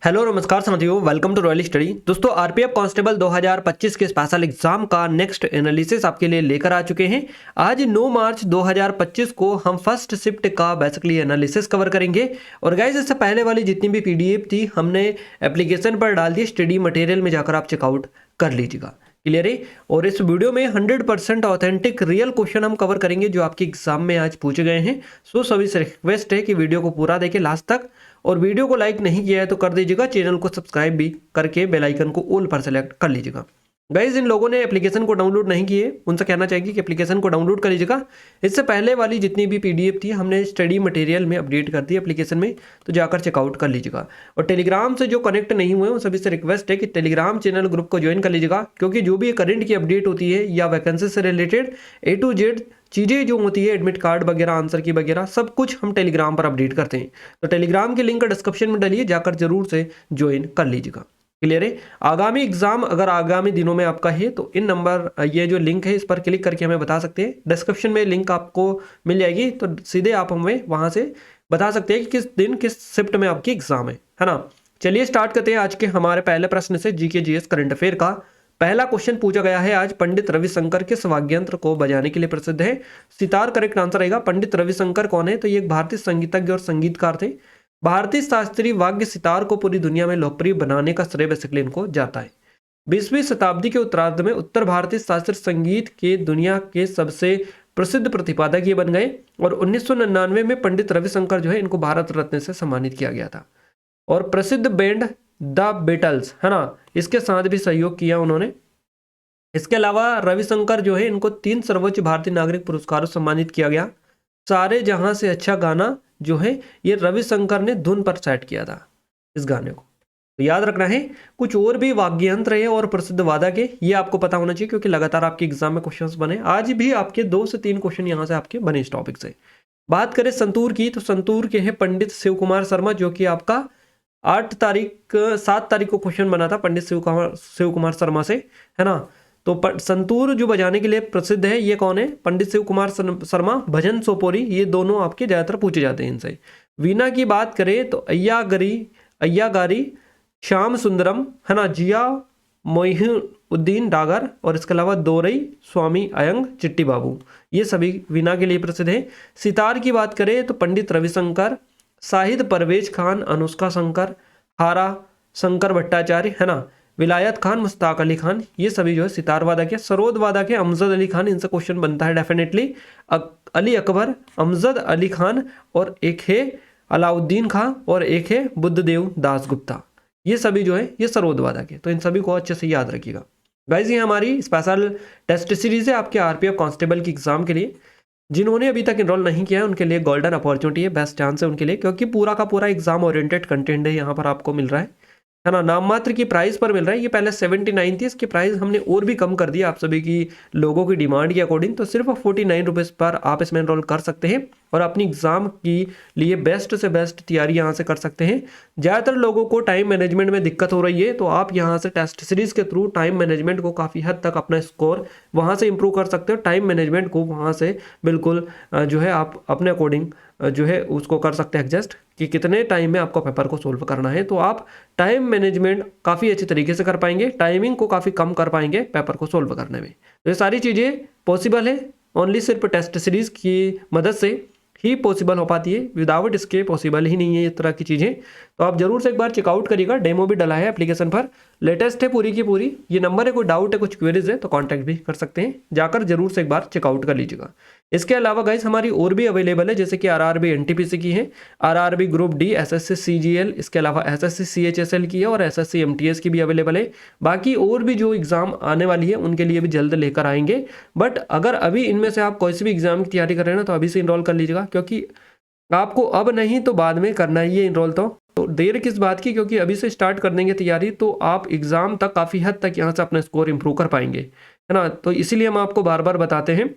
Hello नमस्कार साथियों, welcome to royal study. दोस्तों, आरपीएफ कांस्टेबल 2025 के स्पेशल एग्जाम का नेक्स्ट एनालिसिस आपके लिए लेकर आ चुके हैं। आज 9 मार्च 2025 को हम फर्स्ट शिफ्ट का बेसिकली एनालिसिस कवर करेंगे। और गाइज, इससे पहले वाली जितनी भी पीडीएफ थी हमने एप्लीकेशन पर डाल दी, स्टडी मटेरियल में जाकर आप चेकआउट कर लीजिएगा। क्लियर है। और इस वीडियो में 100% ऑथेंटिक रियल क्वेश्चन हम कवर करेंगे जो आपके एग्जाम में आज पूछे गए हैं। सो सभी से रिक्वेस्ट है कि वीडियो को पूरा देखें लास्ट तक, और वीडियो को लाइक नहीं किया है तो कर दीजिएगा। चैनल को सब्सक्राइब भी करके बेल आइकन को ऑल पर सेलेक्ट कर लीजिएगा। गाइज, इन लोगों ने एप्लीकेशन को डाउनलोड नहीं किए, उनसे कहना चाहिए कि एप्लीकेशन को डाउनलोड कर लीजिएगा। इससे पहले वाली जितनी भी पीडीएफ थी हमने स्टडी मटेरियल में अपडेट कर दी एप्लीकेशन में, तो जाकर चेकआउट कर लीजिएगा। और टेलीग्राम से जो कनेक्ट नहीं हुए उन सभी से रिक्वेस्ट है कि टेलीग्राम चैनल ग्रुप को ज्वाइन कर लीजिएगा, क्योंकि जो भी करंट की अपडेट होती है या वैकेंसी से रिलेटेड A to Z चीज़ें जो होती है, एडमिट कार्ड वगैरह, आंसर की वगैरह, सब कुछ हम टेलीग्राम पर अपडेट करते हैं। तो टेलीग्राम की लिंक डिस्क्रिप्शन में डालिए, जाकर जरूर से ज्वाइन कर लीजिएगा। क्लियर है। आगामी एग्जाम अगर आगामी दिनों में आपका है तो इन नंबर, ये जो लिंक है इस पर क्लिक करके हमें बता सकते हैं। डिस्क्रिप्शन में लिंक आपको मिल जाएगी, तो सीधे आप हमें वहां से बता सकते हैं कि किस दिन किस शिफ्ट में आपकी एग्जाम है ना। चलिए स्टार्ट करते हैं आज के हमारे पहले प्रश्न से, जीके जीएस करंट अफेयर का। पहला क्वेश्चन पूछा गया है आज, पंडित रविशंकर किस वाद्ययंत्र को बजाने के लिए प्रसिद्ध है? सितार करेक्ट आंसर आएगा। पंडित रविशंकर कौन है? तो ये एक भारतीय संगीतज्ञ और संगीतकार थे। भारतीय शास्त्रीय वाद्य सितार को पूरी दुनिया में लोकप्रिय बनाने का श्रेय बेसिकली इनको जाता है। 20वीं शताब्दी के उत्तरार्ध में उत्तर भारतीय शास्त्रीय संगीत के दुनिया के सबसे प्रसिद्ध प्रतिपादक ये बन गए, और 1999 में पंडित रविशंकर जो है इनको भारत रत्न से सम्मानित किया गया था। और प्रसिद्ध बैंड द बीटल्स है ना, इसके साथ भी सहयोग किया उन्होंने। इसके अलावा रविशंकर जो है इनको 3 सर्वोच्च भारतीय नागरिक पुरस्कारों से सम्मानित किया गया। सारे जहां से अच्छा गाना जो है ये रविशंकर ने धुन पर सेट किया था इस गाने को। तो याद रखना है। कुछ और भी वाद्य यंत्र है और प्रसिद्ध वादक है, ये आपको पता होना चाहिए, क्योंकि लगातार आपके एग्जाम में क्वेश्चंस बने। आज भी आपके 2 से 3 क्वेश्चन यहाँ से आपके बने इस टॉपिक से। बात करें संतूर की, तो संतूर के है पंडित शिव कुमार शर्मा, जो कि आपका 7 तारीख को क्वेश्चन बना था पंडित शिव कुमार शर्मा से, है ना। तो संतूर जो बजाने के लिए प्रसिद्ध है, ये कौन है? पंडित शिव कुमार शर्मा, भजन सोपोरी, ये दोनों आपके ज्यादातर पूछे जाते हैं इनसे। वीणा की बात करें तो अय्यागारी श्याम सुंदरम, है ना, जिया मोइनुद्दीन डागर, और इसके अलावा दोरई स्वामी अयंग चिट्टी बाबू, ये सभी वीणा के लिए प्रसिद्ध है। सितार की बात करें तो पंडित रविशंकर, शाहिद परवेज खान, अनुष्का शंकर, हारा शंकर भट्टाचार्य, है ना, विलायत खान, मुश्ताक अली खान, ये सभी जो है सितार वादक है। सरोद वादक है अमजद अली खान, इनसे क्वेश्चन बनता है डेफिनेटली। अली अकबर, अमजद अली खान, और एक है अलाउद्दीन खान, और एक है बुद्धदेव दास गुप्ता, ये सभी जो है ये सरोद वादक है। तो इन सभी को अच्छे से याद रखिएगा। गाइज, ये हमारी स्पेशल टेस्ट सीरीज है आपके आरपीएफ कांस्टेबल की एग्जाम के लिए। जिन्होंने अभी तक इनरोल नहीं किया है उनके लिए गोल्डन अपॉर्चुनिटी है, बेस्ट चांस है उनके लिए, क्योंकि पूरा का पूरा एग्जाम ओरिएंटेड कंटेंट है यहाँ पर आपको मिल रहा है ना। नाम मात्र की प्राइस पर मिल रहा है। ये पहले 79 थी, इसकी प्राइस हमने और भी कम कर दी आप सभी की लोगों की डिमांड के अकॉर्डिंग। तो सिर्फ 49 रुपीज़ पर आप इसमें इनरोल कर सकते हैं और अपनी एग्जाम की लिए बेस्ट से बेस्ट तैयारी यहाँ से कर सकते हैं। ज़्यादातर लोगों को टाइम मैनेजमेंट में दिक्कत हो रही है, तो आप यहाँ से टेस्ट सीरीज के थ्रू टाइम मैनेजमेंट को काफ़ी हद तक अपना स्कोर वहाँ से इंप्रूव कर सकते हो। टाइम मैनेजमेंट को वहाँ से बिल्कुल जो है आप अपने अकॉर्डिंग जो है उसको कर सकते हैं एडजस्ट, कि कितने टाइम में आपको पेपर को सोल्व करना है। तो आप टाइम मैनेजमेंट काफ़ी अच्छे तरीके से कर पाएंगे, टाइमिंग को काफ़ी कम कर पाएंगे पेपर को सोल्व करने में। तो ये सारी चीज़ें पॉसिबल है ओनली सिर्फ टेस्ट सीरीज की मदद से ही पॉसिबल हो पाती है, विदाउट इसके पॉसिबल ही नहीं है इस तरह की चीज़ें। तो आप जरूर से एक बार चेकआउट करिएगा, डेमो भी डला है एप्लीकेशन पर, लेटेस्ट है पूरी की पूरी। ये नंबर है, कोई डाउट है, कुछ क्वेरीज है तो कांटेक्ट भी कर सकते हैं, जाकर जरूर से एक बार चेकआउट कर लीजिएगा। इसके अलावा गाइस हमारी और भी अवेलेबल है, जैसे कि आरआरबी एनटीपीसी की है, RRB group D, SSC CGL, इसके अलावा एसएससी सीएचएसएल की है, और एसएससी एमटीएस की भी अवेलेबल है। बाकी और भी जो एग्जाम आने वाली है उनके लिए भी जल्द लेकर आएंगे। बट अगर अभी इनमें से आप कोई सी भी एग्जाम की तैयारी कर रहे हैं ना, तो अभी से इनरोल कर लीजिएगा, क्योंकि आपको अब नहीं तो बाद में करना ही है इनरोल। तो देर किस बात की, क्योंकि अभी से स्टार्ट कर देंगे तैयारी तो आप एग्जाम तक काफ़ी हद तक यहाँ से अपना स्कोर इंप्रूव कर पाएंगे, है ना। तो इसीलिए हम आपको बार बार बताते हैं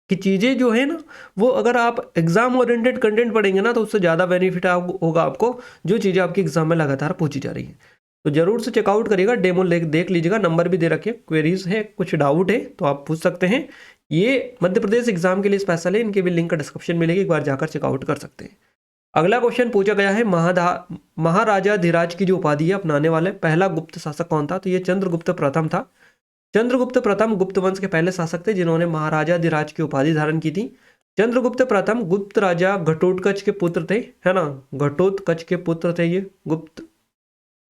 कि चीज़ें जो है ना वो अगर आप एग्जाम ओरिएंटेड कंटेंट पढ़ेंगे ना तो उससे ज़्यादा बेनिफिट होगा आपको, जो चीज़ें आपकी एग्जाम में लगातार पूछी जा रही है। तो जरूर से चेकआउट करिएगा, डेमो देख लीजिएगा, नंबर भी दे रखे, क्वेरीज है, कुछ डाउट है तो आप पूछ सकते हैं। ये मध्य प्रदेश एग्जाम के लिए स्पेशल है, इनके भी लिंक डिस्क्रिप्शन मिलेगी, एक बार जाकर चेकआउट कर सकते हैं। अगला क्वेश्चन पूछा गया है महाराजाधिराज की जो उपाधि है अपनाने वाले पहला गुप्त शासक कौन था? तो ये चंद्रगुप्त प्रथम था। चंद्रगुप्त प्रथम गुप्त वंश के पहले शासक थे जिन्होंने महाराजाधिराज की उपाधि धारण की थी। चंद्रगुप्त प्रथम गुप्त राजा घटोत्कच के पुत्र थे, है ना, घटोत्कच के पुत्र थे, ये गुप्त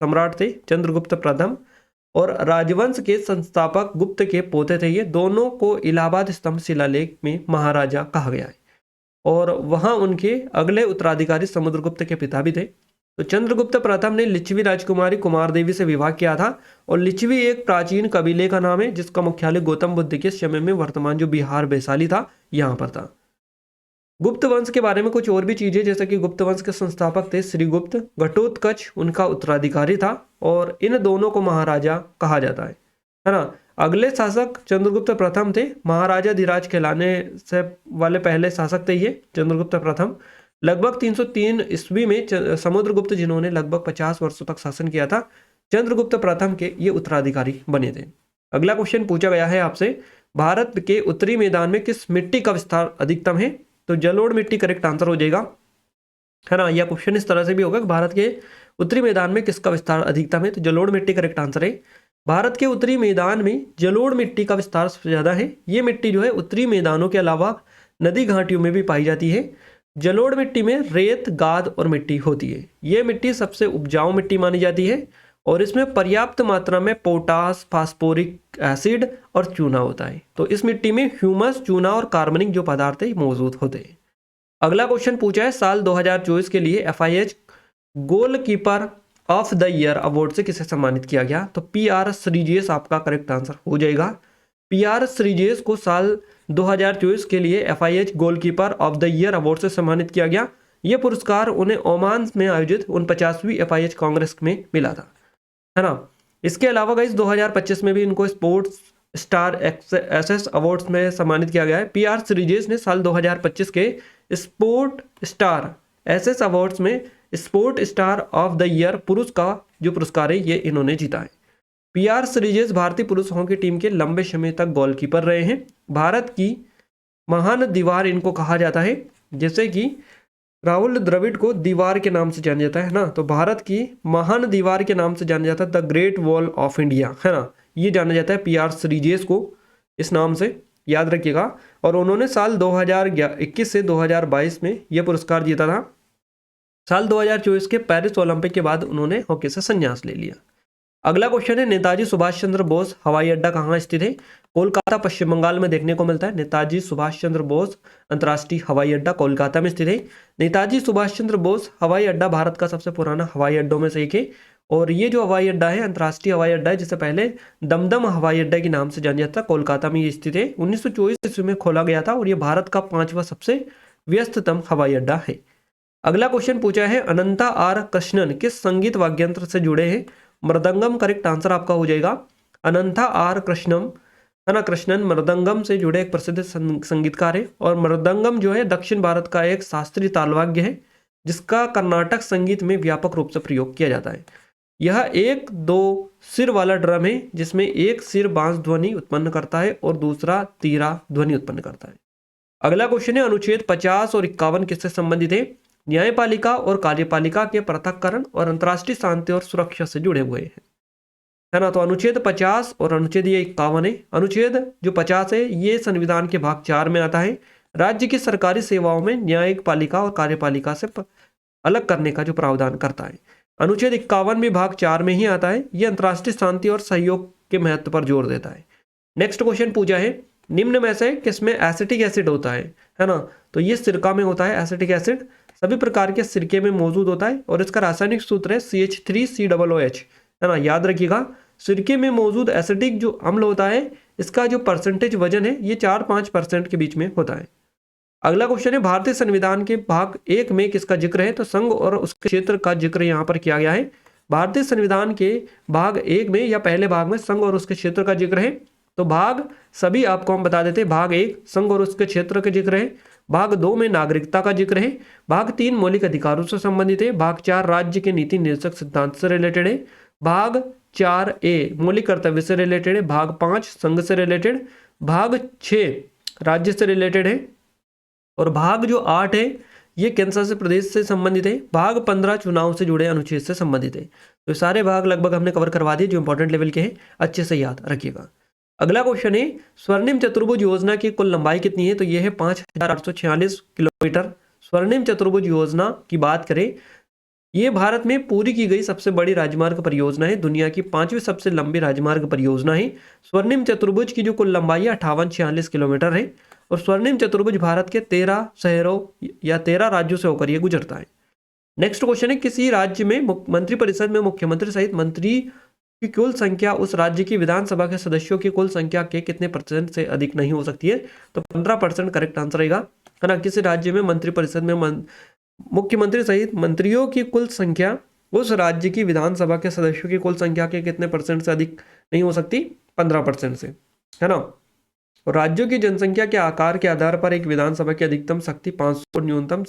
सम्राट थे चंद्रगुप्त प्रथम, और राजवंश के संस्थापक गुप्त के पोते थे। ये दोनों को इलाहाबाद स्तंभ शिलालेख में महाराजा कहा गया है, और वहां उनके अगले उत्तराधिकारी समुद्रगुप्त के पिता भी थे। तो चंद्रगुप्त प्रथम ने लिच्छवी राजकुमारी कुमार देवी से विवाह किया था, और लिच्छवी एक प्राचीन कबीले का नाम है जिसका मुख्यालय गौतम बुद्ध के समय में वर्तमान जो बिहार वैशाली था यहाँ पर था। गुप्त वंश के बारे में कुछ और भी चीजें, जैसे कि गुप्त वंश के संस्थापक थे श्रीगुप्त, घटोत्कच उनका उत्तराधिकारी था, और इन दोनों को महाराजा कहा जाता है ना। अगले शासक चंद्रगुप्त प्रथम थे, महाराजाधिराज कहलाने से वाले पहले शासक थे ये चंद्रगुप्त प्रथम। लगभग 303 ईस्वी में समुद्रगुप्त जिन्होंने लगभग 50 वर्षों तक शासन किया था, चंद्रगुप्त प्रथम के ये उत्तराधिकारी बने थे। अगला क्वेश्चन पूछा गया है आपसे, भारत के उत्तरी मैदान में किस मिट्टी का विस्तार अधिकतम है? तो जलोढ़ मिट्टी करेक्ट आंसर हो जाएगा, है ना। यह क्वेश्चन इस तरह से भी होगा कि भारत के उत्तरी मैदान में किसका विस्तार अधिकतम है? तो जलोढ़ मिट्टी करेक्ट आंसर है। भारत के उत्तरी मैदान में जलोढ़ मिट्टी का विस्तार सबसे ज्यादा है। ये मिट्टी जो है उत्तरी मैदानों के अलावा नदी घाटियों में भी पाई जाती है। जलोढ़ मिट्टी में रेत, गाद और मिट्टी होती है। ये मिट्टी सबसे उपजाऊ मिट्टी मानी जाती है, और इसमें पर्याप्त मात्रा में पोटास, फास्फोरिक एसिड और चूना होता है। तो इस मिट्टी में ह्यूमस, चूना और कार्बनिक जो पदार्थ है मौजूद होते हैं। अगला क्वेश्चन पूछा है, साल 2024 के लिए FIH goalkeeper of the year award से किसे सम्मानित किया गया? तो PR श्रीजेश आपका करेक्ट आंसर हो जाएगा। PR श्रीजेश को साल 2024 के लिए FIH goalkeeper of the year award से सम्मानित किया गया। यह पुरस्कार उन्हें ओमान में आयोजित 49वीं FIH कांग्रेस में मिला था, है ना। इसके अलावा गाइस 2025 में भी इनको स्पोर्ट्स स्टार SS अवार्ड्स में सम्मानित किया गया है। PR श्रीजेश ने साल 2025 के स्पोर्ट स्टार SS अवार्ड्स में sport star of the year पुरुष का जो पुरस्कार है ये इन्होंने जीता है। PR श्रीजेश भारतीय पुरुष हॉकी टीम के लंबे समय तक गोलकीपर रहे हैं। भारत की महान दीवार इनको कहा जाता है, जैसे कि राहुल द्रविड़ को दीवार के नाम से जाना जाता है ना, तो भारत की महान दीवार के नाम से जाना जाता है the great wall of India, है ना। ये जाना जाता है PR श्रीजेश को इस नाम से, याद रखिएगा। और उन्होंने साल 2021 से 2022 में यह पुरस्कार जीता था। साल 2024 के पेरिस ओलंपिक के बाद उन्होंने हॉकी से संन्यास ले लिया। अगला क्वेश्चन है, नेताजी सुभाष चंद्र बोस हवाई अड्डा कहाँ स्थित है? कोलकाता, पश्चिम बंगाल में देखने को मिलता है। नेताजी सुभाष चंद्र बोस अंतर्राष्ट्रीय हवाई अड्डा कोलकाता में स्थित है। नेताजी सुभाष चंद्र बोस हवाई अड्डा भारत का सबसे पुराना हवाई अड्डों में से एक है, और ये जो हवाई अड्डा है अंतर्राष्ट्रीय हवाई अड्डा है, जिससे पहले दमदम हवाई अड्डा के नाम से जाना जाता है। कोलकाता में ये स्थित है। 1924 ईस्वी में खोला गया था, और ये भारत का 5वां सबसे व्यस्ततम हवाई अड्डा है। अगला क्वेश्चन पूछा है, अनंता R कृष्णन किस संगीत वाद्ययंत्र से जुड़े हैं? मृदंगम करेक्ट आंसर आपका हो जाएगा। अनंता R कृष्णम, है ना, कृष्णन मृदंगम से जुड़े एक प्रसिद्ध संगीतकार है, और मृदंगम जो है दक्षिण भारत का एक शास्त्रीय तालवाद्य है जिसका कर्नाटक संगीत में व्यापक रूप से प्रयोग किया जाता है। यह 1-2 सिर वाला ड्रम है जिसमें एक सिर बांस ध्वनि उत्पन्न करता है और दूसरा तीरा ध्वनि उत्पन्न करता है। अगला क्वेश्चन है, अनुच्छेद 50 और 51 किससे संबंधित है? न्यायपालिका और कार्यपालिका के पृथक्करण और अंतर्राष्ट्रीय शांति और सुरक्षा से जुड़े हुए हैं, है ना। तो अनुच्छेद 50 और अनुच्छेद ये 51 है। अनुच्छेद जो 50 है ये संविधान के भाग 4 में आता है। राज्य की सरकारी सेवाओं में न्यायिक पालिका और कार्यपालिका से अलग करने का जो प्रावधान करता है। अनुच्छेद 51 भी भाग 4 में ही आता है। ये अंतर्राष्ट्रीय शांति और सहयोग के महत्व पर जोर देता है। नेक्स्ट क्वेश्चन पूछा है, निम्न में से किसमें एसिटिक एसिड होता है ना। तो ये सिरका में होता है एसिटिक एसिड, सभी प्रकार के सिरके में मौजूद होता है, और इसका रासायनिक सूत्र है CH3COOH, है ना, याद रखिएगा। सिरके में मौजूद एसिटिक जो अम्ल होता है इसका जो परसेंटेज वजन है ये 4-5% के बीच में होता है। अगला क्वेश्चन है, भारतीय संविधान के भाग 1 में किसका जिक्र है? तो संघ और उसके क्षेत्र का जिक्र यहाँ पर किया गया है। भारतीय संविधान के भाग 1 में या पहले भाग में संघ और उसके क्षेत्र का जिक्र है। तो भाग सभी आपको हम बता देते हैं, भाग 1 संघ और उसके क्षेत्र का जिक्र है, भाग 2 में नागरिकता का जिक्र है, भाग 3 मौलिक अधिकारों से संबंधित है, भाग 4 राज्य के नीति निर्देशक सिद्धांत से रिलेटेड है, भाग 4A मौलिक कर्तव्य से रिलेटेड है, भाग 5 संघ से रिलेटेड, भाग 6 राज्य से रिलेटेड है, और भाग जो 8 है ये केंद्र शासित प्रदेश से संबंधित है। भाग 15 चुनाव से जुड़े अनुच्छेद से संबंधित है। तो सारे भाग लगभग हमने कवर करवा दिए जो इंपॉर्टेंट लेवल के हैं, अच्छे से याद रखिएगा। अगला क्वेश्चन है स्वर्णिम चतुर्भुज योजना की कुल लंबाई कितनी है? तो यह है 5846 किलोमीटर। स्वर्णिम चतुर्भुज योजना की बात करें, ये भारत में पूरी की गई सबसे बड़ी राजमार्ग परियोजना है, दुनिया की 5वीं सबसे लंबी राजमार्ग परियोजना है। स्वर्णिम चतुर्भुज की जो कुल लंबाई है 5846 किलोमीटर है और स्वर्णिम चतुर्भुज भारत के 13 शहरों या 13 राज्यों से होकर यह गुजरता है। नेक्स्ट क्वेश्चन है किसी राज्य में मंत्रिपरिषद में मुख्यमंत्री सहित मंत्री की कुल संख्या उस राज्य की विधानसभा के सदस्यों की कुल संख्या के कितने % से अधिक नहीं हो सकती है? तो 15% करेक्ट आंसर रहेगा, है ना। किसी राज्य में मंत्रिपरिषद में मुख्यमंत्री सहित मंत्रियों की कुल संख्या उस राज्य की विधानसभा के सदस्यों की कुल संख्या के कितने % से अधिक नहीं हो सकती? 15% से, है ना। और राज्यों की जनसंख्या के आकार के आधार पर एक विधानसभा की अधिकतम शक्ति 500 और न्यूनतम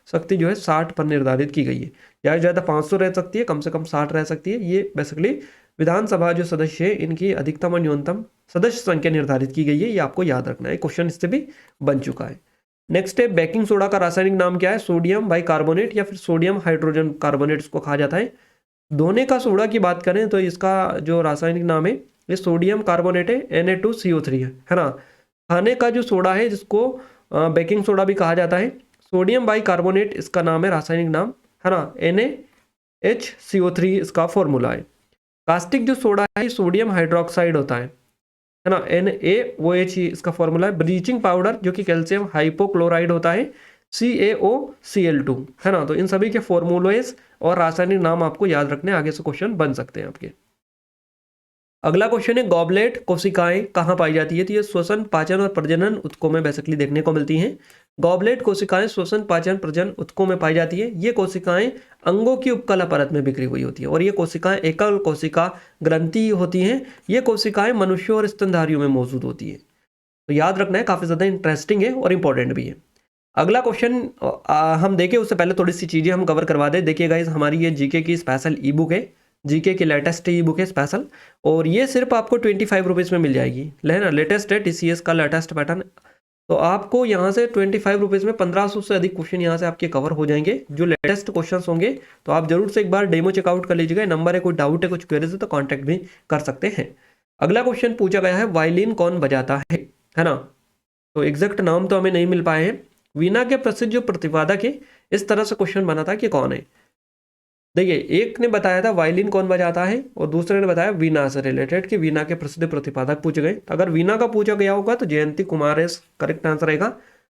शक्ति जो है 60 पर निर्धारित की गई है। ज़्यादा से ज़्यादा 500 रह सकती है, कम से कम 60 रह सकती है। ये बेसिकली विधानसभा जो सदस्य है इनकी अधिकतम और न्यूनतम सदस्य संख्या निर्धारित की गई है, ये आपको याद रखना है। क्वेश्चन इससे भी बन चुका है। नेक्स्ट है बेकिंग सोडा का रासायनिक नाम क्या है? सोडियम बाइकार्बोनेट या फिर सोडियम हाइड्रोजन कार्बोनेट इसको कहा जाता है। धोने का सोडा की बात करें तो इसका जो रासायनिक नाम है ये सोडियम कार्बोनेट है, Na2CO3 है ना। खाने का जो सोडा है जिसको बेकिंग सोडा भी कहा जाता है, सोडियम बाइकार्बोनेट इसका नाम है, रासायनिक नाम, है ना। NaHCO3 इसका फॉर्मूला है। कास्टिक जो सोडा है सोडियम हाइड्रोक्साइड होता है ना, NaOH इसका फॉर्मूला है। ब्लीचिंग पाउडर जो कि कैल्शियम हाइपोक्लोराइड होता है, CaOCl2, है ना। तो इन सभी के फॉर्मूलेस और रासायनिक नाम आपको याद रखने, आगे से क्वेश्चन बन सकते हैं आपके। अगला क्वेश्चन है गॉबलेट कोशिकाएं कहाँ पाई जाती है? तो ये श्वसन, पाचन और प्रजनन ऊतकों में बेसिकली देखने को मिलती हैं। गॉबलेट कोशिकाएं श्वसन, पाचन, प्रजनन ऊतकों में पाई जाती है। ये कोशिकाएं अंगों की उपकला परत में बिखरी हुई होती है और ये कोशिकाएं एकल कोशिका ग्रंथि होती हैं। ये कोशिकाएं मनुष्यों और स्तनधारियों में मौजूद होती है। तो याद रखना है, काफी ज्यादा इंटरेस्टिंग है और इंपॉर्टेंट भी है। अगला क्वेश्चन हम देखें उससे पहले थोड़ी सी चीजें हम कवर करवा दें। देखिए गाइस, हमारी ये जीके की स्पेशल ई बुक है, जीके की लेटेस्ट ई बुक है स्पेशल, और ये सिर्फ आपको 25 रुपीज़ में मिल जाएगी, है ना। लेटेस्ट है, TCS का लेटेस्ट पैटर्न। तो आपको यहाँ से 25 रुपीज़ में 1500 से अधिक क्वेश्चन यहाँ से आपके कवर हो जाएंगे, जो लेटेस्ट क्वेश्चन होंगे। तो आप जरूर से एक बार डेमो चेकआउट कर लीजिएगा। नंबर है, कोई डाउट है, कुछ क्वेरीज है तो कॉन्टैक्ट भी कर सकते हैं। अगला क्वेश्चन पूछा गया है वायलिन कौन बजाता है ना। तो एग्जैक्ट नाम तो हमें नहीं मिल पाए हैं। वीणा के प्रसिद्ध जो प्रतिपादक है, इस तरह से क्वेश्चन बना था कि कौन है। देखिए, एक ने बताया था वायलिन कौन बजाता है और दूसरे ने बताया वीणा से रिलेटेड कि वीणा के प्रसिद्ध प्रतिपादक पूछे गए। अगर वीणा का पूछा गया होगा तो जयंती कुमार है करेक्ट आंसर रहेगा,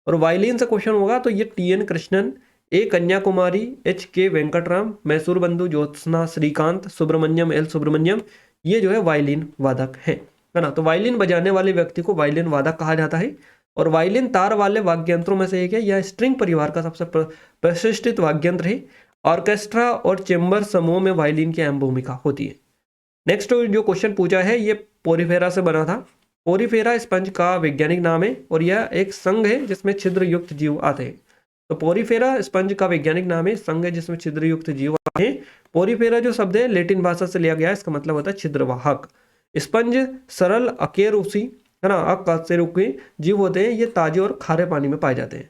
और वायलिन से क्वेश्चन होगा तो ये TN Krishnan, A Kanyakumari, HK Venkataram, Mysore बंधु, ज्योत्सना श्रीकांत, सुब्रमण्यम L सुब्रमण्यम, ये जो है वायलिन वादक है ना। तो वायलिन बजाने वाले व्यक्ति को वायलिन वादक कहा जाता है। और वायलिन तार वाले वाद्य यंत्रों में से एक है, यह स्ट्रिंग परिवार का सबसे प्रतिष्ठित वाद्य यंत्र है। ऑर्केस्ट्रा और चेंबर समूह में वायलिन की अहम भूमिका होती है। नेक्स्ट जो क्वेश्चन पूछा है ये पोरीफेरा से बना था। पोरीफेरा स्पंज का वैज्ञानिक नाम है और यह एक संघ है जिसमें छिद्र युक्त जीव आते हैं। तो पोरीफेरा स्पंज का वैज्ञानिक नाम है, संघ है जिसमें छिद्र युक्त जीव आते हैं। पोरीफेरा जो शब्द है लैटिन भाषा से लिया गया है, इसका मतलब होता है छिद्रवाहक। स्पंज सरल अकेरुसी, है ना, अकशेरुकी जीव होते हैं। ये ताजे और खारे पानी में पाए जाते हैं।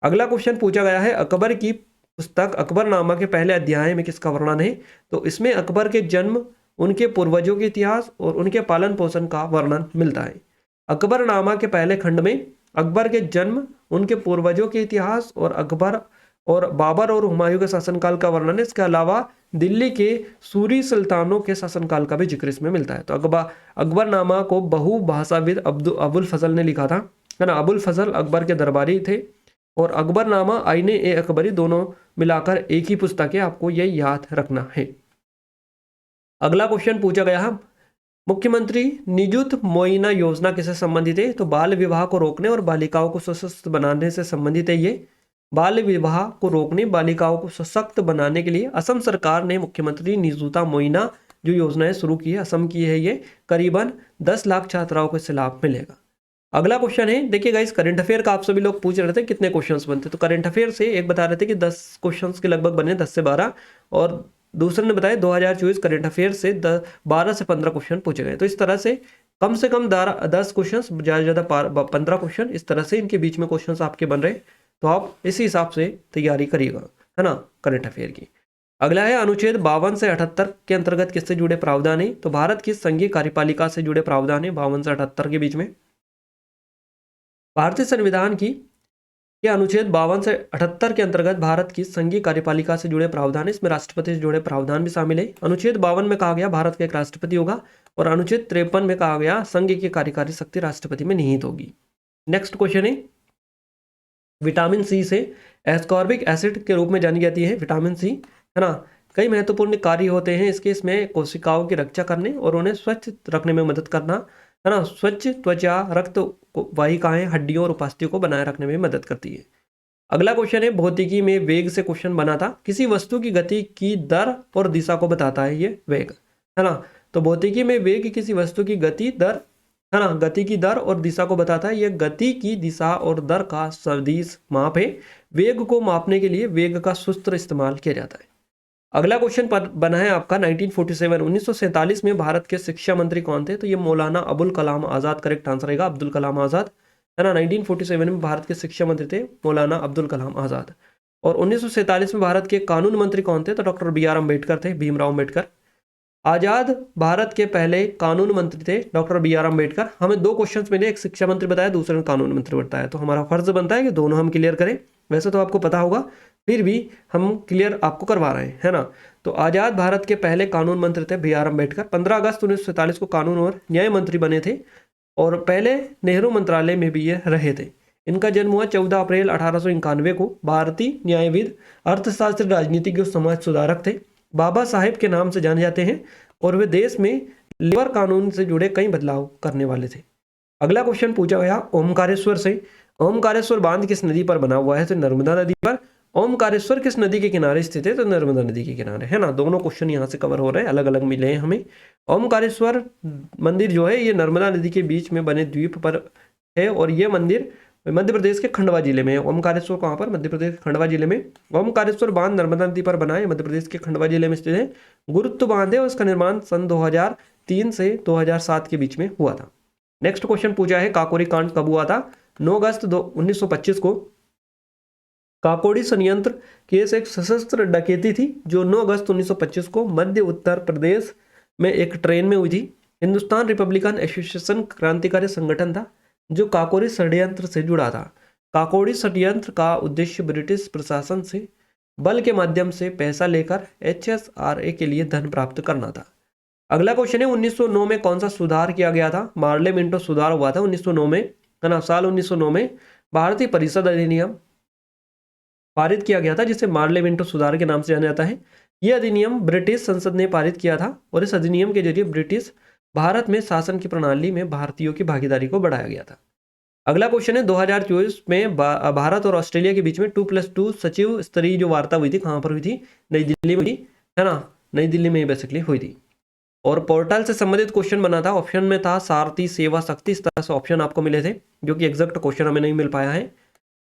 अगला क्वेश्चन पूछा गया है अकबर की पुस्तक अकबरनामा के पहले अध्याय में किसका वर्णन है? तो इसमें अकबर के जन्म, उनके पूर्वजों के इतिहास और उनके पालन पोषण का वर्णन मिलता है। अकबरनामा के पहले खंड में अकबर के जन्म, उनके पूर्वजों के इतिहास और अकबर और बाबर और हुमायूं के शासनकाल का वर्णन है। इसके अलावा दिल्ली के सूरी सुल्तानों के शासनकाल का भी जिक्र इसमें मिलता है। तो अकबरनामा को बहुभाषाविद अबुल फजल ने लिखा था, है ना। अबुल फजल अकबर के दरबारी थे और अकबरनामा आईने ए अकबरी दोनों मिलाकर एक ही पुस्तक है, आपको ये याद रखना है। अगला क्वेश्चन पूछा गया है मुख्यमंत्री निजुत मोइना योजना किससे संबंधित है? तो बाल विवाह को रोकने और बालिकाओं को सशक्त बनाने से संबंधित है। ये बाल विवाह को रोकने, बालिकाओं को सशक्त बनाने के लिए असम सरकार ने मुख्यमंत्री निजुता मोइना जो योजना है शुरू की है, असम की है। ये करीबन 10 लाख छात्राओं को इससे लाभ मिलेगा। अगला क्वेश्चन है, देखिएगा इस करंट अफेयर का आप सभी लोग पूछ रहे थे कितने क्वेश्चंस बनते। तो करंट अफेयर से एक बता रहे थे कि 10 क्वेश्चंस के लगभग बने, 10 से 12, और दूसरे ने बताया 2024 करंट अफेयर से 12 से 15 क्वेश्चन पूछे गए। तो इस तरह से कम 10 क्वेश्चन, ज़्यादा से ज़्यादा 15 क्वेश्चन, इस तरह से इनके बीच में क्वेश्चन आपके बन रहे। तो आप इसी हिसाब से तैयारी करिएगा, है ना, करंट अफेयर की। अगला है अनुच्छेद 52 से 78 के अंतर्गत किससे जुड़े प्रावधान है? तो भारत की संघीय कार्यपालिका से जुड़े प्रावधान है 52 से 78 के बीच में। भारतीय संविधान की ये अनुच्छेद 52 से 78 के अंतर्गत भारत की संघीय कार्यपालिका से जुड़े प्रावधान, इसमें राष्ट्रपति से जुड़े प्रावधान भी शामिल है। अनुच्छेद 52 में कहा गया भारत का एक राष्ट्रपति होगा और अनुच्छेद 53 में कहा गया संघ की कार्यकारी शक्ति राष्ट्रपति में निहित होगी। नेक्स्ट क्वेश्चन है विटामिन सी से एस्कॉर्बिक एसिड के रूप में जानी जाती है विटामिन सी, है ना। कई महत्वपूर्ण कार्य होते हैं इसके, इसमें कोशिकाओं की रक्षा करने और उन्हें स्वच्छ रखने में मदद करना, है ना। स्वच्छ त्वचा, रक्त वाहिकाएं, हड्डियों और उपास्थि को बनाए रखने में मदद करती है। अगला क्वेश्चन है भौतिकी में वेग से क्वेश्चन बना था। किसी वस्तु की गति की दर और दिशा को बताता है ये वेग, है ना। तो भौतिकी में वेग किसी वस्तु की गति दर, है ना, गति की दर और दिशा को बताता है। यह गति की दिशा और दर का सदिश माप है। वेग को मापने के लिए वेग का सूत्र इस्तेमाल किया जाता है। अगला क्वेश्चन बना है आपका 1947 1947 में भारत के शिक्षा मंत्री कौन थे? तो ये मौलाना अबुल कलाम आज़ाद करेक्ट आंसर रहेगा, अब्दुल कलाम आज़ाद, है ना। 1947 में भारत के शिक्षा मंत्री थे मौलाना अब्दुल कलाम आज़ाद। और 1947 में भारत के कानून मंत्री कौन थे? तो डॉक्टर बी आर अम्बेडकर थे, भीमराव अम्बेडकर। आजाद भारत के पहले कानून मंत्री थे डॉक्टर बी आर अम्बेडकर। हमें दो क्वेश्चंस मिले, एक शिक्षा मंत्री बताया, दूसरे ने कानून मंत्री बताया, तो हमारा फर्ज बनता है कि दोनों हम क्लियर करें। वैसे तो आपको पता होगा, फिर भी हम क्लियर आपको करवा रहे हैं, है ना। तो आजाद भारत के पहले कानून मंत्री थे बी आर अम्बेडकर। 15 अगस्त 1947 को कानून और न्याय मंत्री बने थे और पहले नेहरू मंत्रालय में भी ये रहे थे। इनका जन्म हुआ 14 अप्रैल 1891 को। भारतीय न्यायविद, अर्थशास्त्री, राजनीतिज्ञ और समाज सुधारक थे। बाबा साहेब के नाम से जाने जाते हैं और वे देश में लेबर कानून से जुड़े कई बदलाव करने वाले थे। अगला क्वेश्चन पूछा गया ओमकारेश्वर से। ओमकारेश्वर बांध किस नदी पर बना हुआ है? तो नर्मदा नदी पर। ओमकारेश्वर किस नदी के किनारे स्थित है? तो नर्मदा नदी के किनारे, है ना। दोनों क्वेश्चन यहाँ से कवर हो रहे हैं, अलग अलग मिले हैं हमें। ओमकारेश्वर मंदिर जो है ये नर्मदा नदी के बीच में बने द्वीप पर है और ये मंदिर मध्य प्रदेश के खंडवा जिले में है। ओमकारेश्वर कहाँ पर? मध्य प्रदेश के खंडवा जिले में। ओमकारेश्वर बांध नर्मदा नदी पर बना है, मध्य प्रदेश के खंडवा जिले में स्थित है। गुरुत्व बांध है और इसका निर्माण सन 2003 से 2007 के बीच में हुआ था। नेक्स्ट क्वेश्चन पूछा है काकोरी कांड कब हुआ था? 9 अगस्त 1925 को। काकोरी संयंत्र केस एक सशस्त्र डकैती थी जो 9 अगस्त 1925 को मध्य उत्तर प्रदेश में एक ट्रेन में हुई थी। हिंदुस्तान रिपब्लिकन एसोसिएशन क्रांतिकारी संगठन था जो काकोरी षड्यंत्र से जुड़ा था। काकोरी षड्यंत्र का उद्देश्य ब्रिटिश प्रशासन से बल के माध्यम से पैसा लेकर HSRA के लिए धन प्राप्त करना था। अगला क्वेश्चन है 1909 में कौन सा सुधार किया गया था? मार्ले मिंटो सुधार हुआ था 1909 में, है ना। साल 1909 में भारतीय परिषद अधिनियम पारित किया गया था जिसे मार्ले मिंटो सुधार के नाम से जाना जाता है। यह अधिनियम ब्रिटिश संसद ने पारित किया था और इस अधिनियम के जरिए ब्रिटिश भारत में शासन की प्रणाली में भारतीयों की भागीदारी को बढ़ाया गया था। अगला क्वेश्चन है 2024 में भारत और ऑस्ट्रेलिया के बीच में 2+2 सचिव स्तरीय जो वार्ता हुई थी, कहाँ पर हुई थी? नई दिल्ली में, है ना। नई दिल्ली में बेसिकली हुई थी। और पोर्टल से संबंधित क्वेश्चन बना था, ऑप्शन में था सारथी, सेवा, शक्ति, इस तरह से ऑप्शन आपको मिले थे जो कि एग्जैक्ट क्वेश्चन हमें नहीं मिल पाया है।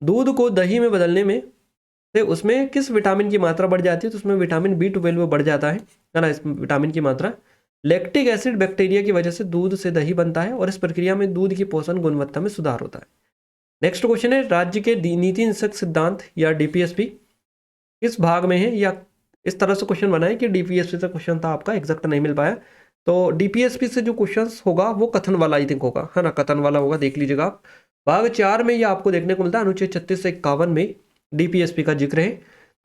दूध को दही में बदलने में से उसमें किस विटामिन की मात्रा बढ़ जाती है? तो उसमें विटामिन B12 बढ़ जाता है ना, इस विटामिन की मात्रा। लैक्टिक एसिड बैक्टीरिया की वजह से दूध से दही बनता है और इस प्रक्रिया में दूध की पोषण गुणवत्ता में सुधार होता है। नेक्स्ट क्वेश्चन है राज्य के नीति निषेध सिद्धांत या DPSP किस भाग में है? या इस तरह से क्वेश्चन बना है कि DPSP से क्वेश्चन था आपका, एग्जैक्ट नहीं मिल पाया। तो DPSP से जो क्वेश्चन होगा वो कथन वाला आई थिंक होगा, है ना, कथन वाला होगा, देख लीजिएगा आप। भाग 4 में ये आपको देखने को मिलता है, अनुच्छेद 36 से 51 में DPSP का जिक्र है।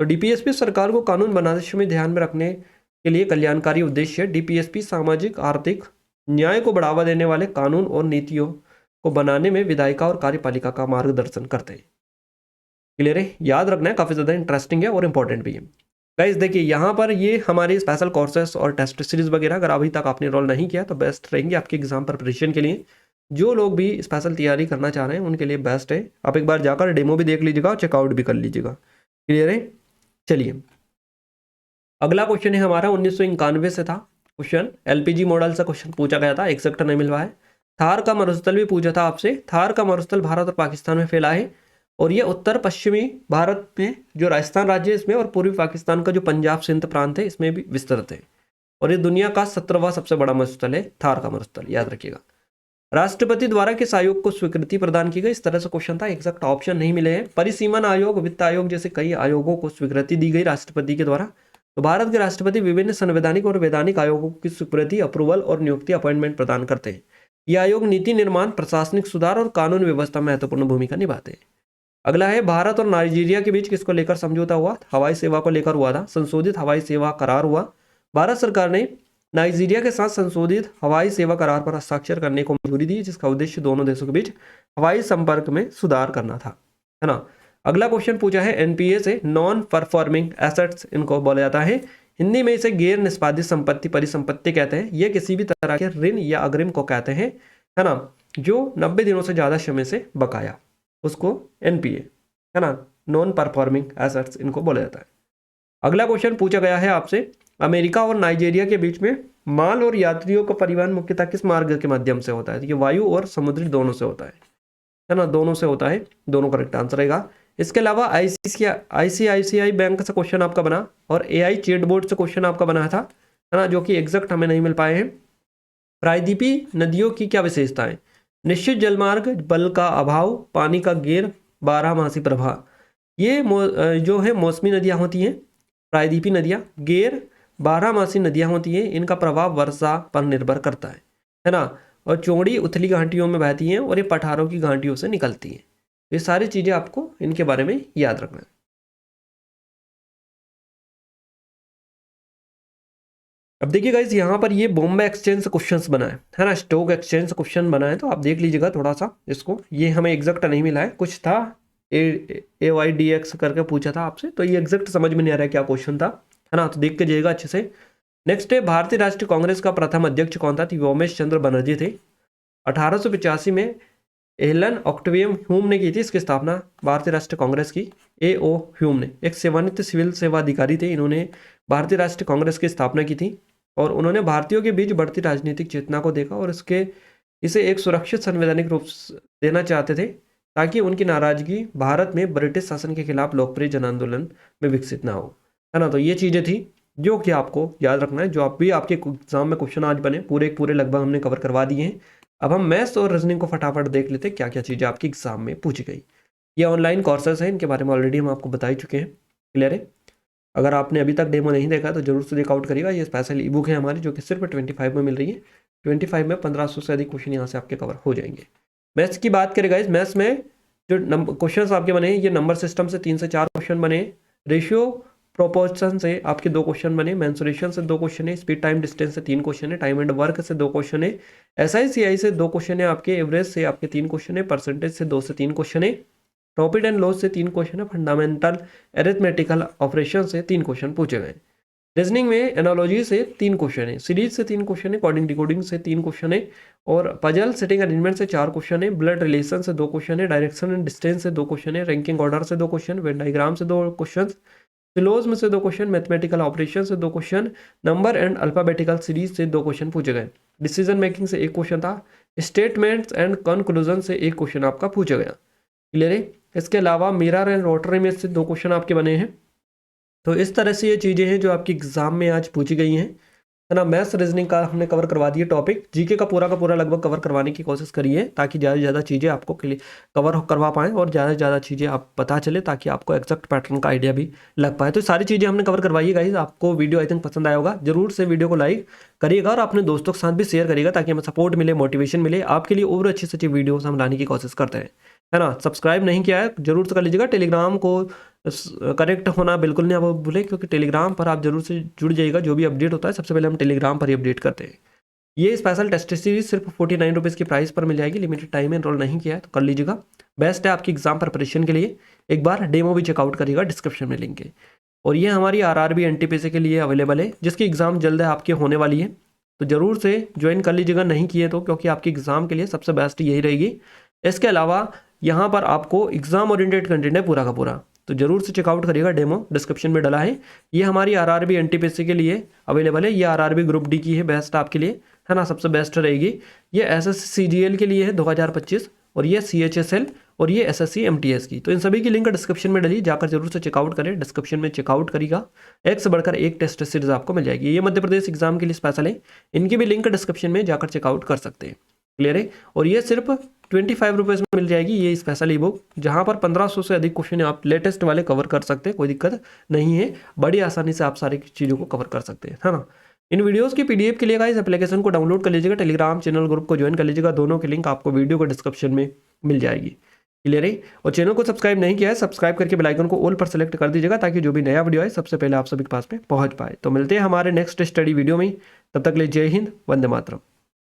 तो DPSP सरकार को कानून बनाने में ध्यान में रखने के लिए कल्याणकारी उद्देश्य है। DPSP सामाजिक आर्थिक न्याय को बढ़ावा देने वाले कानून और नीतियों को बनाने में विधायिका और कार्यपालिका का मार्गदर्शन करते हैं। क्लियर है? याद रखना है, काफ़ी ज़्यादा इंटरेस्टिंग है और इंपॉर्टेंट भी है। गाइस देखिए यहाँ पर ये हमारे स्पेशल कोर्सेस और टेस्ट सीरीज वगैरह अगर अभी तक आपने रोल नहीं किया तो बेस्ट रहेंगे आपके एग्जाम प्रिपरेशन के लिए। जो लोग भी स्पेशल तैयारी करना चाह रहे हैं उनके लिए बेस्ट है। आप एक बार जाकर डेमो भी देख लीजिएगा और चेकआउट भी कर लीजिएगा। क्लियर है? चलिए अगला क्वेश्चन है हमारा 1991 से था क्वेश्चन, LPG मॉडल से क्वेश्चन पूछा गया था, एग्जैक्ट नहीं मिल रहा है। थार का मरुस्थल भी पूछा था आपसे। थार का मरुस्थल भारत और पाकिस्तान में फैला है और ये उत्तर पश्चिमी भारत में जो राजस्थान राज्य है इसमें और पूर्वी पाकिस्तान का जो पंजाब सिंध प्रांत है इसमें भी विस्तृत है और ये दुनिया का 17वां सबसे बड़ा मरुस्थल है थार का मरुस्थल, याद रखिएगा। राष्ट्रपति द्वारा किस आयोग को स्वीकृति प्रदान की गई, इस तरह से क्वेश्चन था, एग्जैक्ट ऑप्शन नहीं मिले हैं। परिसीमन आयोग, वित्त आयोग जैसे कई आयोगों को स्वीकृति दी गई राष्ट्रपति के द्वारा। तो भारत के राष्ट्रपति विभिन्न संवैधानिक और वैधानिक आयोगों की स्वीकृति, अप्रूवल और नियुक्ति अपॉइंटमेंट प्रदान करते हैं। ये आयोग नीति निर्माण, प्रशासनिक सुधार और कानून व्यवस्था में महत्वपूर्ण भूमिका निभाते हैं। अगला है भारत और नाइजीरिया के बीच किसको लेकर समझौता हुआ, हवाई सेवा को लेकर हुआ था। संशोधित हवाई सेवा करार हुआ। भारत सरकार ने नाइजीरिया के साथ संशोधित हवाई सेवा करार पर हस्ताक्षर करने को मंजूरी दी, जिसका उद्देश्य दोनों देशों के बीच हवाई संपर्क में सुधार करना था, है ना। अगला क्वेश्चन पूछा है एनपीए से, नॉन परफॉर्मिंग एसेट्स इनको बोला जाता है। हिंदी में इसे गैर निष्पादित संपत्ति, परिसंपत्ति कहते हैं। ये किसी भी तरह के ऋण या अग्रिम को कहते हैं, है ना, जो 90 दिनों से ज्यादा समय से बकाया, उसको एनपीए, है ना, नॉन परफॉर्मिंग एसेट्स इनको बोला जाता है। अगला क्वेश्चन पूछा गया है आपसे, अमेरिका और नाइजीरिया के बीच में माल और यात्रियों का परिवहन मुख्यतः किस मार्ग के माध्यम से होता है। ये वायु और समुद्री दोनों से होता है ना, दोनों से होता है, दोनों करेक्ट आंसर रहेगा। इसके अलावा आईसीआईसीआई बैंक से क्वेश्चन आपका बना और एआई चैटबॉट से क्वेश्चन आपका बना था, है ना, जो कि एग्जैक्ट हमें नहीं मिल पाए हैं। प्रायद्वीपी नदियों की क्या विशेषताएं, निश्चित जलमार्ग, बल का अभाव, पानी का गैर बारहमासी प्रवाह। ये जो है मौसमी नदियां होती हैं, प्रायद्वीपी नदियां गैर बारहमासी नदियां होती हैं, इनका प्रभाव वर्षा पर निर्भर करता है ना, और चौड़ी उथली घाटियों में बहती हैं और ये पठारों की घाटियों से निकलती हैं। ये सारी चीजें आपको इनके बारे में याद रखना है। अब देखिए गाइस, यहाँ पर ये बॉम्बे एक्सचेंज से क्वेश्चंस बना है ना, स्टॉक एक्सचेंज से क्वेश्चन बना है, तो आप देख लीजिएगा थोड़ा सा इसको। ये हमें एग्जैक्ट नहीं मिला है, कुछ था AYDX करके पूछा था आपसे, तो ये एग्जैक्ट समझ में नहीं आ रहा है क्या क्वेश्चन था, है ना, तो देख के जाइएगा अच्छे से। नेक्स्ट है भारतीय राष्ट्रीय कांग्रेस का प्रथम अध्यक्ष कौन था, व्योमेश चंद्र बनर्जी थे। 1885 में एलन ऑक्टेवियम ह्यूम ने की थी इसकी स्थापना, भारतीय राष्ट्रीय कांग्रेस की। AO ह्यूम ने एक सेवानिवृत्त सिविल सेवा अधिकारी थे, इन्होंने भारतीय राष्ट्रीय कांग्रेस की स्थापना की थी और उन्होंने भारतीयों के बीच बढ़ती राजनीतिक चेतना को देखा और इसे एक सुरक्षित संवैधानिक रूप देना चाहते थे, ताकि उनकी नाराजगी भारत में ब्रिटिश शासन के खिलाफ लोकप्रिय जन आंदोलन में विकसित ना हो, है ना। तो ये चीजें थी जो कि आपको याद रखना है, जो आप भी आपके एग्जाम में क्वेश्चन आज बने, पूरे लगभग हमने कवर करवा दिए हैं। अब हम मैथ्स और रीजनिंग को फटाफट देख लेते हैं क्या क्या चीज़ें आपकी एग्जाम में पूछी गई। ये ऑनलाइन कोर्सेज हैं, इनके बारे में ऑलरेडी हम आपको बता ही चुके हैं, क्लियर है। अगर आपने अभी तक डेमो नहीं देखा तो जरूर से चेकआउट करिएगा। ये स्पेशल ई बुक है हमारी, जो कि सिर्फ 25 में मिल रही है। 25 में 1500 से अधिक क्वेश्चन यहाँ से आपके कवर हो जाएंगे। मैथ्स की बात करें गाइस, मैथ्स में जो क्वेश्चन आपके बने ये नंबर सिस्टम से 3 से 4 क्वेश्चन बने, रेशियो प्रोपोर्शन से आपके 2 क्वेश्चन बने, मेंसुरेशन से 2 क्वेश्चन है, स्पीड टाइम डिस्टेंस से 3 क्वेश्चन है, टाइम एंड वर्क से 2 क्वेश्चन है, SICI से 2 क्वेश्चन है, आपके एवरेज से आपके 3 क्वेश्चन है, परसेंटेज से 2 से 3 क्वेश्चन है, प्रॉफिट एंड लॉस से 3 क्वेश्चन है, फंडामेंटल एरिथमेटिकल ऑपरेशन से 3 क्वेश्चन पूछे गए। रीजनिंग में एनालॉजी से 3 क्वेश्चन है, सीरीज से 3 क्वेश्चन है, कोडिंग डिकोडिंग से 3 क्वेश्चन है, और पजल सेटिंग अरेंजमेंट से 4 क्वेश्चन है, ब्लड रिलेशन से 2 क्वेश्चन है, डायरेक्शन एंड डिस्टेंस से 2 क्वेश्चन है, रैंकिंग ऑर्डर से 2 क्वेश्चन, वेन डायग्राम से 2 क्वेश्चन, फिलोज में से 2 क्वेश्चन, मैथमेटिकल ऑपरेशन से 2 question, number and alphabetical series से 2 क्वेश्चन पूछे गए। डिसीजन मेकिंग से 1 क्वेश्चन था, स्टेटमेंट्स एंड कंक्लूजन से 1 क्वेश्चन आपका पूछा गया, क्लियर है। इसके अलावा मिरर एंड रोटरी इमेज से 2 क्वेश्चन आपके बने हैं। तो इस तरह से ये चीज़ें हैं जो आपकी एग्जाम में आज पूछी गई हैं, है ना। मैथ्स रीजनिंग का हमने कवर करवा दिया टॉपिक, जीके का पूरा लगभग कवर करवाने की कोशिश करिए, ताकि ज़्यादा से ज़्यादा चीज़ें आपको कवर करवा पाएँ और ज़्यादा से ज़्यादा चीज़ें आप पता चले, ताकि आपको एक्जैक्ट पैटर्न का आइडिया भी लग पाए। तो सारी चीज़ें हमने कवर करवाई है गाइस। आपको वीडियो आई थिंक पसंद आया होगा, जरूर से वीडियो को लाइक करिएगा और अपने दोस्तों के साथ भी शेयर करिएगा, ताकि हमें सपोर्ट मिले, मोटिवेशन मिले, आपके लिए और अच्छी अच्छी वीडियोस हम लाने की कोशिश करते हैं, है ना। सब्सक्राइब नहीं किया है जरूर से कर लीजिएगा। टेलीग्राम को करेक्ट होना बिल्कुल नहीं आप भूलें, क्योंकि टेलीग्राम पर आप जरूर से जुड़ जाइएगा, जो भी अपडेट होता है सबसे पहले हम टेलीग्राम पर ही अपडेट करते हैं। ये स्पेशल टेस्ट सीरीज सिर्फ 49 रुपीज़ की प्राइस पर मिल जाएगी, लिमिटेड टाइम में एनरोल नहीं किया है तो कर लीजिएगा, बेस्ट है आपकी एग्जाम प्रिपरेशन के लिए। एक बार डेमो भी चेकआउट करिएगा, डिस्क्रिप्शन में लिंक है। और ये हमारी RRB NTPC के लिए अवेलेबल है, जिसकी एग्ज़ाम जल्द है आपके होने वाली है, तो ज़रूर से ज्वाइन कर लीजिएगा नहीं किए तो, क्योंकि आपकी एग्ज़ाम के लिए सबसे बेस्ट यही रहेगी। इसके अलावा यहाँ पर आपको एग्जाम ओरिएंटेड कंटेंट है पूरा का पूरा, तो जरूर से चेकआउट करिएगा, डेमो डिस्क्रिप्शन में डला है। ये हमारी RRB NTPC के लिए अवेलेबल है, ये RRB ग्रुप D की है, बेस्ट आपके लिए, है ना, सबसे बेस्ट रहेगी। ये SSC CGL के लिए है 2025, और ये CHSL और ये SSC MTS की। तो इन सभी की लिंक डिस्क्रिप्शन में डली, जाकर जरूर से चेकआउट करें, डिस्क्रिप्शन में चेकआउट करिएगा, एक से बढ़कर एक टेस्ट सीरीज आपको मिल जाएगी। ये मध्य प्रदेश एग्जाम के लिए स्पेशल है, इनकी भी लिंक डिस्क्रिप्शन में जाकर चेकआउट कर सकते हैं। क्लियर है। और ये सिर्फ 25 रुपीज़ में मिल जाएगी ये स्पेशल ई बुक, जहाँ पर 1500 से अधिक क्वेश्चन आप लेटेस्ट वाले कवर कर सकते हैं, कोई दिक्कत नहीं है, बड़ी आसानी से आप सारी चीज़ों को कवर कर सकते हैं, है ना। इन वीडियोस की पीडीएफ के लिए गाइस एप्लीकेशन को डाउनलोड कर लीजिएगा, टेलीग्राम चैनल ग्रुप को ज्वाइन कर लीजिएगा, दोनों के लिंक आपको वीडियो को डिस्क्रिप्शन में मिल जाएगी। क्लियर है। और चैनल को सब्सक्राइब नहीं किया है, सब्सक्राइब करके बेल आइकन को ऑल पर सेलेक्ट कर दीजिएगा, ताकि जो भी नया वीडियो आए सबसे पहले आप सभी के पास में पहुंच पाए। तो मिलते हैं हमारे नेक्स्ट स्टडी वीडियो में, तब तक के लिए जय हिंद, वंदे मातरम।